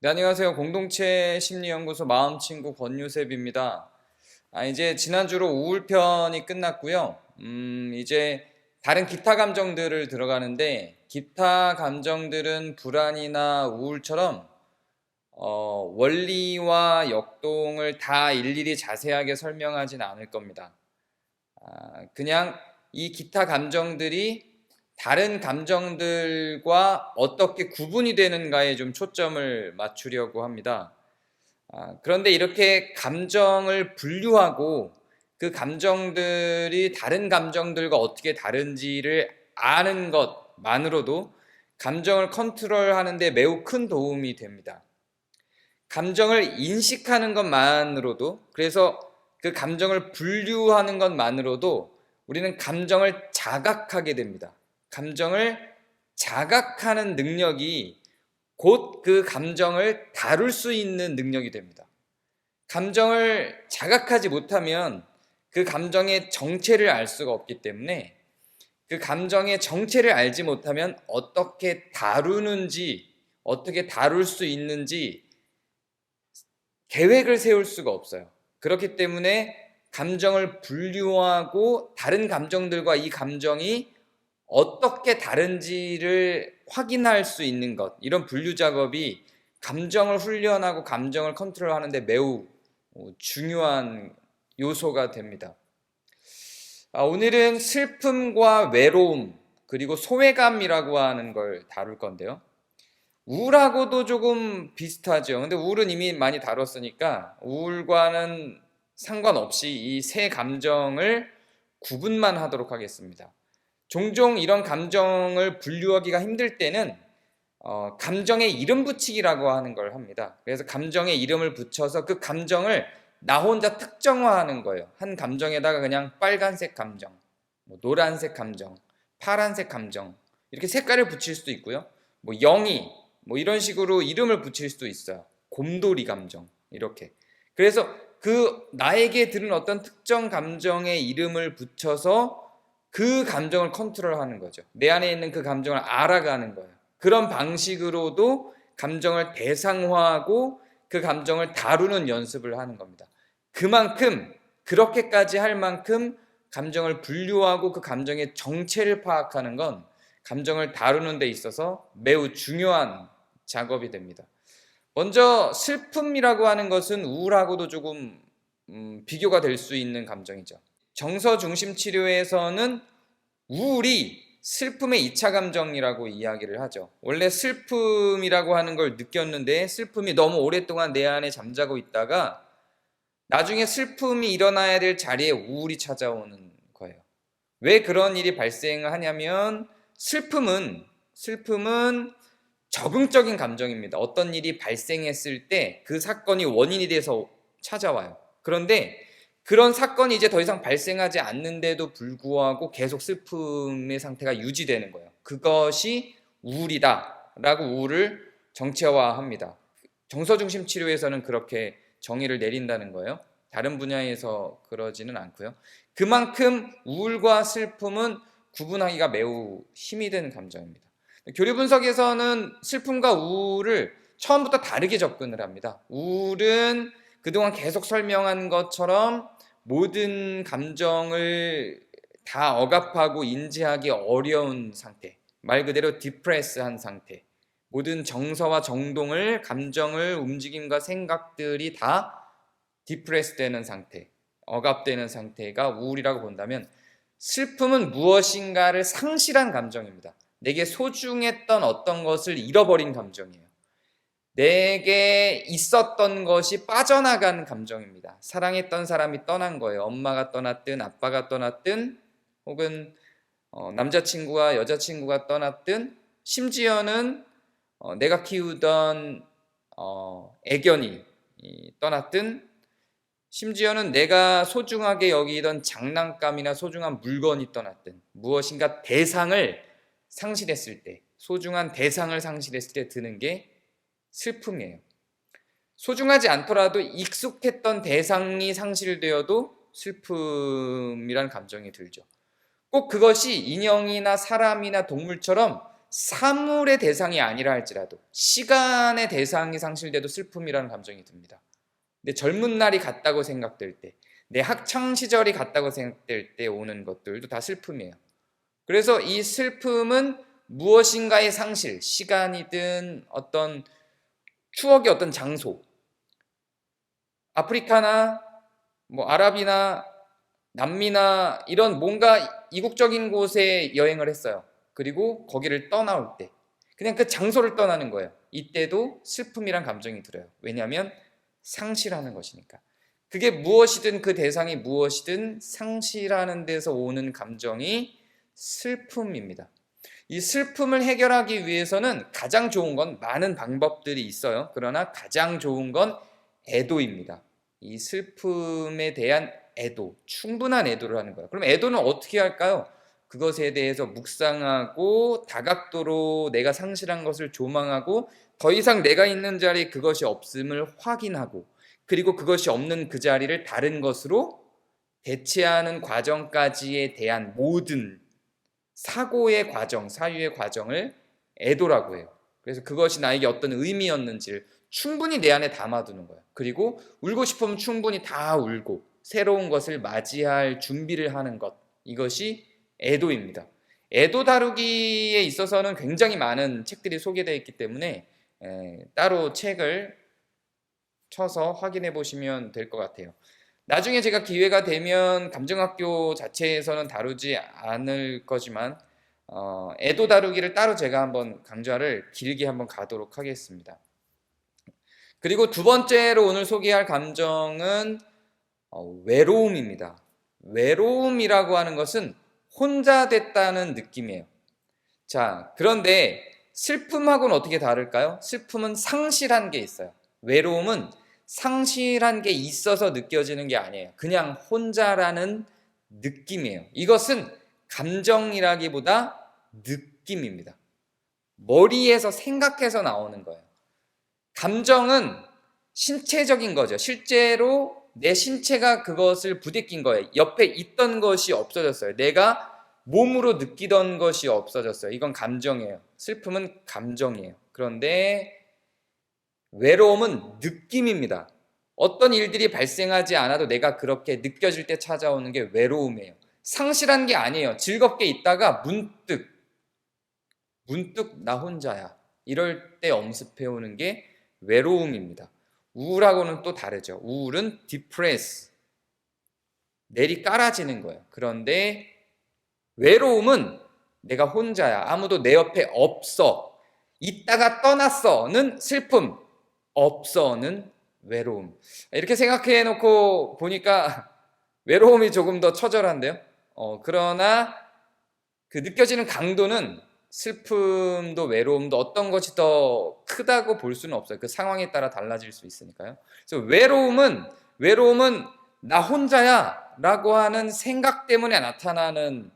네, 안녕하세요. 공동체 심리연구소 마음친구 권유셉입니다. 이제 지난주로 우울편이 끝났고요. 이제 다른 기타 감정들을 들어가는데, 기타 감정들은 불안이나 우울처럼 원리와 역동을 다 일일이 자세하게 설명하진 않을 겁니다. 그냥 이 기타 감정들이 다른 감정들과 어떻게 구분이 되는가에 좀 초점을 맞추려고 합니다. 그런데 이렇게 감정을 분류하고 그 감정들이 다른 감정들과 어떻게 다른지를 아는 것만으로도 감정을 컨트롤하는 데 매우 큰 도움이 됩니다. 감정을 인식하는 것만으로도, 그래서 그 감정을 분류하는 것만으로도 우리는 감정을 자각하게 됩니다. 감정을 자각하는 능력이 곧 그 감정을 다룰 수 있는 능력이 됩니다. 감정을 자각하지 못하면 그 감정의 정체를 알 수가 없기 때문에, 그 감정의 정체를 알지 못하면 어떻게 다루는지, 어떻게 다룰 수 있는지 계획을 세울 수가 없어요. 그렇기 때문에 감정을 분류하고 다른 감정들과 이 감정이 어떻게 다른지를 확인할 수 있는 것, 이런 분류 작업이 감정을 훈련하고 감정을 컨트롤하는 데 매우 중요한 요소가 됩니다. 오늘은 슬픔과 외로움, 그리고 소외감이라고 하는 걸 다룰 건데요. 우울하고도 조금 비슷하죠. 근데 우울은 이미 많이 다뤘으니까 우울과는 상관없이 이 세 감정을 구분만 하도록 하겠습니다. 종종 이런 감정을 분류하기가 힘들 때는 감정에 이름 붙이기라고 하는 걸 합니다. 그래서 감정에 이름을 붙여서 그 감정을 나 혼자 특정화하는 거예요. 한 감정에다가 그냥 빨간색 감정, 노란색 감정, 파란색 감정, 이렇게 색깔을 붙일 수도 있고요. 영이 이런 식으로 이름을 붙일 수도 있어요. 곰돌이 감정, 이렇게. 그래서 그 나에게 들은 어떤 특정 감정의 이름을 붙여서 그 감정을 컨트롤하는 거죠. 내 안에 있는 그 감정을 알아가는 거예요. 그런 방식으로도 감정을 대상화하고 그 감정을 다루는 연습을 하는 겁니다. 그만큼, 그렇게까지 할 만큼 감정을 분류하고 그 감정의 정체를 파악하는 건 감정을 다루는 데 있어서 매우 중요한 작업이 됩니다. 먼저 슬픔이라고 하는 것은 우울하고도 조금 비교가 될 수 있는 감정이죠. 정서 중심 치료에서는 우울이 슬픔의 2차 감정이라고 이야기를 하죠. 원래 슬픔이라고 하는 걸 느꼈는데 슬픔이 너무 오랫동안 내 안에 잠자고 있다가 나중에 슬픔이 일어나야 될 자리에 우울이 찾아오는 거예요. 왜 그런 일이 발생을 하냐면 슬픔은 적응적인 감정입니다. 어떤 일이 발생했을 때 그 사건이 원인이 돼서 찾아와요. 그런데 그런 사건이 이제 더 이상 발생하지 않는데도 불구하고 계속 슬픔의 상태가 유지되는 거예요. 그것이 우울이다라고 우울을 정체화합니다. 정서중심 치료에서는 그렇게 정의를 내린다는 거예요. 다른 분야에서 그러지는 않고요. 그만큼 우울과 슬픔은 구분하기가 매우 힘이 든 감정입니다. 교리 분석에서는 슬픔과 우울을 처음부터 다르게 접근을 합니다. 우울은 그동안 계속 설명한 것처럼 모든 감정을 다 억압하고 인지하기 어려운 상태, 말 그대로 디프레스한 상태, 모든 정서와 정동을, 감정을, 움직임과 생각들이 다 디프레스되는 상태, 억압되는 상태가 우울이라고 본다면, 슬픔은 무엇인가를 상실한 감정입니다. 내게 소중했던 어떤 것을 잃어버린 감정이에요. 내게 있었던 것이 빠져나간 감정입니다. 사랑했던 사람이 떠난 거예요. 엄마가 떠났든 아빠가 떠났든 혹은 남자친구와 여자친구가 떠났든, 심지어는 내가 키우던 애견이 떠났든, 심지어는 내가 소중하게 여기던 장난감이나 소중한 물건이 떠났든, 무엇인가 대상을 상실했을 때, 소중한 대상을 상실했을 때 드는 게 슬픔이에요. 소중하지 않더라도 익숙했던 대상이 상실되어도 슬픔이란 감정이 들죠. 꼭 그것이 인형이나 사람이나 동물처럼 사물의 대상이 아니라 할지라도 시간의 대상이 상실돼도 슬픔이라는 감정이 듭니다. 내 젊은 날이 갔다고 생각될 때, 내 학창 시절이 갔다고 생각될 때 오는 것들도 다 슬픔이에요. 그래서 이 슬픔은 무엇인가의 상실, 시간이든 어떤 추억의 어떤 장소, 아프리카나 뭐 아랍이나 남미나 이런 뭔가 이국적인 곳에 여행을 했어요. 그리고 거기를 떠나올 때 그냥 그 장소를 떠나는 거예요. 이때도 슬픔이란 감정이 들어요. 왜냐하면 상실하는 것이니까. 그게 무엇이든 그 대상이 무엇이든 상실하는 데서 오는 감정이 슬픔입니다. 이 슬픔을 해결하기 위해서는 가장 좋은 건 많은 방법들이 있어요. 그러나 가장 좋은 건 애도입니다. 이 슬픔에 대한 애도, 충분한 애도를 하는 거예요. 그럼 애도는 어떻게 할까요? 그것에 대해서 묵상하고 다각도로 내가 상실한 것을 조망하고 더 이상 내가 있는 자리에 그것이 없음을 확인하고 그리고 그것이 없는 그 자리를 다른 것으로 대체하는 과정까지에 대한 모든 사고의 과정, 사유의 과정을 애도라고 해요. 그래서 그것이 나에게 어떤 의미였는지를 충분히 내 안에 담아두는 거예요. 그리고 울고 싶으면 충분히 다 울고 새로운 것을 맞이할 준비를 하는 것, 이것이 애도입니다. 애도 다루기에 있어서는 굉장히 많은 책들이 소개되어 있기 때문에 따로 책을 쳐서 확인해 보시면 될 것 같아요. 나중에 제가 기회가 되면 감정학교 자체에서는 다루지 않을 거지만 애도 다루기를 따로 제가 한번 강좌를 길게 한번 가도록 하겠습니다. 그리고 두 번째로 오늘 소개할 감정은 외로움입니다. 외로움이라고 하는 것은 혼자 됐다는 느낌이에요. 자, 그런데 슬픔하고는 어떻게 다를까요? 슬픔은 상실한 게 있어요. 외로움은 상실한 게 있어서 느껴지는 게 아니에요. 그냥 혼자라는 느낌이에요. 이것은 감정이라기보다 느낌입니다. 머리에서 생각해서 나오는 거예요. 감정은 신체적인 거죠. 실제로 내 신체가 그것을 부대낀 거예요. 옆에 있던 것이 없어졌어요. 내가 몸으로 느끼던 것이 없어졌어요. 이건 감정이에요. 슬픔은 감정이에요. 그런데 외로움은 느낌입니다. 어떤 일들이 발생하지 않아도 내가 그렇게 느껴질 때 찾아오는 게 외로움이에요. 상실한 게 아니에요. 즐겁게 있다가 문득 나 혼자야. 이럴 때 엄습해오는 게 외로움입니다. 우울하고는 또 다르죠. 우울은 depress, 내리 깔아지는 거예요. 그런데 외로움은 내가 혼자야. 아무도 내 옆에 없어. 있다가 떠났어는 슬픔, 없어는 외로움. 이렇게 생각해 놓고 보니까 외로움이 조금 더 처절한데요. 그러나 그 느껴지는 강도는 슬픔도 외로움도 어떤 것이 더 크다고 볼 수는 없어요. 그 상황에 따라 달라질 수 있으니까요. 그래서 외로움은 나 혼자야 라고 하는 생각 때문에 나타나는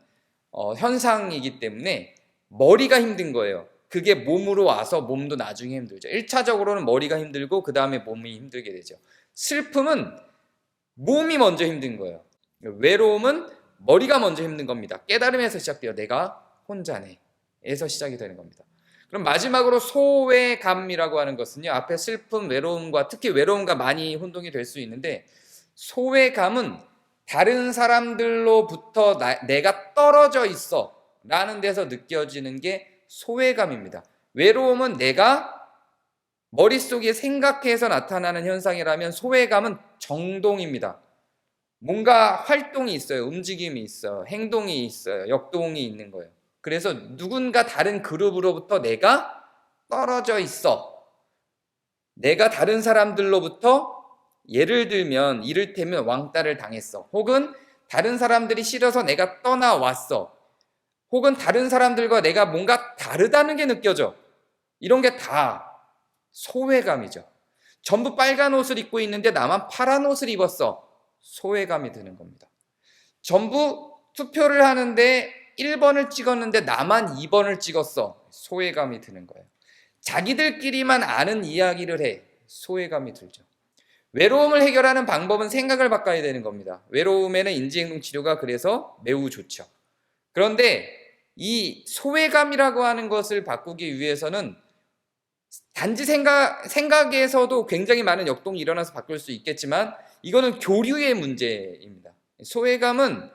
현상이기 때문에 머리가 힘든 거예요. 그게 몸으로 와서 몸도 나중에 힘들죠. 1차적으로는 머리가 힘들고 그 다음에 몸이 힘들게 되죠. 슬픔은 몸이 먼저 힘든 거예요. 외로움은 머리가 먼저 힘든 겁니다. 깨달음에서 시작돼요. 내가 혼자네 에서 시작이 되는 겁니다. 그럼 마지막으로 소외감이라고 하는 것은요, 앞에 슬픔, 외로움과 특히 외로움과 많이 혼동이 될 수 있는데, 소외감은 다른 사람들로부터 내가 떨어져 있어 라는 데서 느껴지는 게 소외감입니다. 외로움은 내가 머릿속에 생각해서 나타나는 현상이라면 소외감은 정동입니다. 뭔가 활동이 있어요. 움직임이 있어요. 행동이 있어요. 역동이 있는 거예요. 그래서 누군가 다른 그룹으로부터 내가 떨어져 있어. 내가 다른 사람들로부터 예를 들면 이를테면 왕따를 당했어. 혹은 다른 사람들이 싫어서 내가 떠나왔어. 혹은 다른 사람들과 내가 뭔가 다르다는 게 느껴져. 이런 게 다 소외감이죠. 전부 빨간 옷을 입고 있는데 나만 파란 옷을 입었어. 소외감이 드는 겁니다. 전부 투표를 하는데 1번을 찍었는데 나만 2번을 찍었어. 소외감이 드는 거예요. 자기들끼리만 아는 이야기를 해. 소외감이 들죠. 외로움을 해결하는 방법은 생각을 바꿔야 되는 겁니다. 외로움에는 인지행동 치료가 그래서 매우 좋죠. 그런데 이 소외감이라고 하는 것을 바꾸기 위해서는 단지 생각에서도 굉장히 많은 역동이 일어나서 바꿀 수 있겠지만 이거는 교류의 문제입니다. 소외감은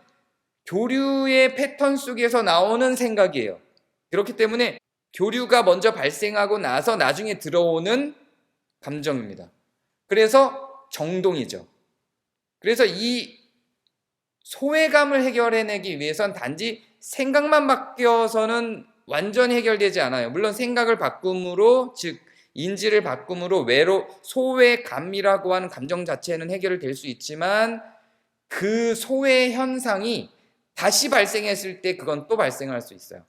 교류의 패턴 속에서 나오는 생각이에요. 그렇기 때문에 교류가 먼저 발생하고 나서 나중에 들어오는 감정입니다. 그래서 정동이죠. 그래서 이 소외감을 해결해내기 위해선 단지 생각만 바뀌어서는 완전히 해결되지 않아요. 물론 생각을 바꿈으로, 즉 인지를 바꿈으로 소외감이라고 하는 감정 자체는 해결될 수 있지만 그 소외 현상이 다시 발생했을 때 그건 또 발생할 수 있어요.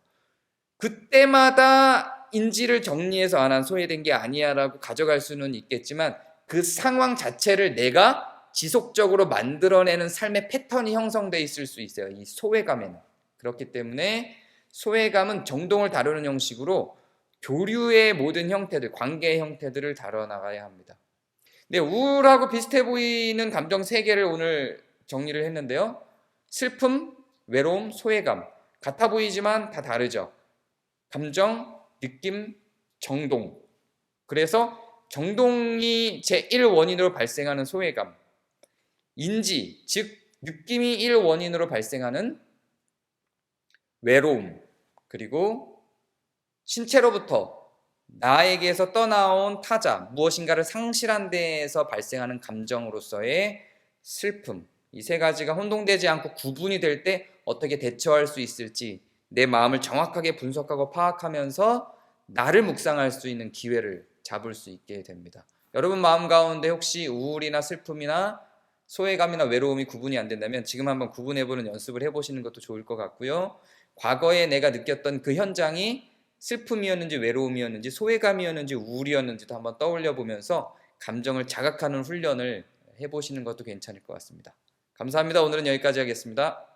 그때마다 인지를 정리해서 난 소외된 게 아니야 라고 가져갈 수는 있겠지만 그 상황 자체를 내가 지속적으로 만들어내는 삶의 패턴이 형성돼 있을 수 있어요. 이 소외감에는. 그렇기 때문에 소외감은 정동을 다루는 형식으로 교류의 모든 형태들, 관계의 형태들을 다뤄나가야 합니다. 네, 우울하고 비슷해 보이는 감정 3개를 오늘 정리를 했는데요. 슬픔, 외로움, 소외감. 같아 보이지만 다 다르죠. 감정, 느낌, 정동. 그래서 정동이 제1원인으로 발생하는 소외감. 인지, 즉 느낌이 1원인으로 발생하는 외로움. 그리고 신체로부터 나에게서 떠나온 타자, 무엇인가를 상실한 데에서 발생하는 감정으로서의 슬픔. 이 3가지가 혼동되지 않고 구분이 될 때 어떻게 대처할 수 있을지 내 마음을 정확하게 분석하고 파악하면서 나를 묵상할 수 있는 기회를 잡을 수 있게 됩니다. 여러분 마음 가운데 혹시 우울이나 슬픔이나 소외감이나 외로움이 구분이 안 된다면 지금 한번 구분해보는 연습을 해보시는 것도 좋을 것 같고요. 과거에 내가 느꼈던 그 현장이 슬픔이었는지 외로움이었는지 소외감이었는지 우울이었는지도 한번 떠올려 보면서 감정을 자각하는 훈련을 해보시는 것도 괜찮을 것 같습니다. 감사합니다. 오늘은 여기까지 하겠습니다.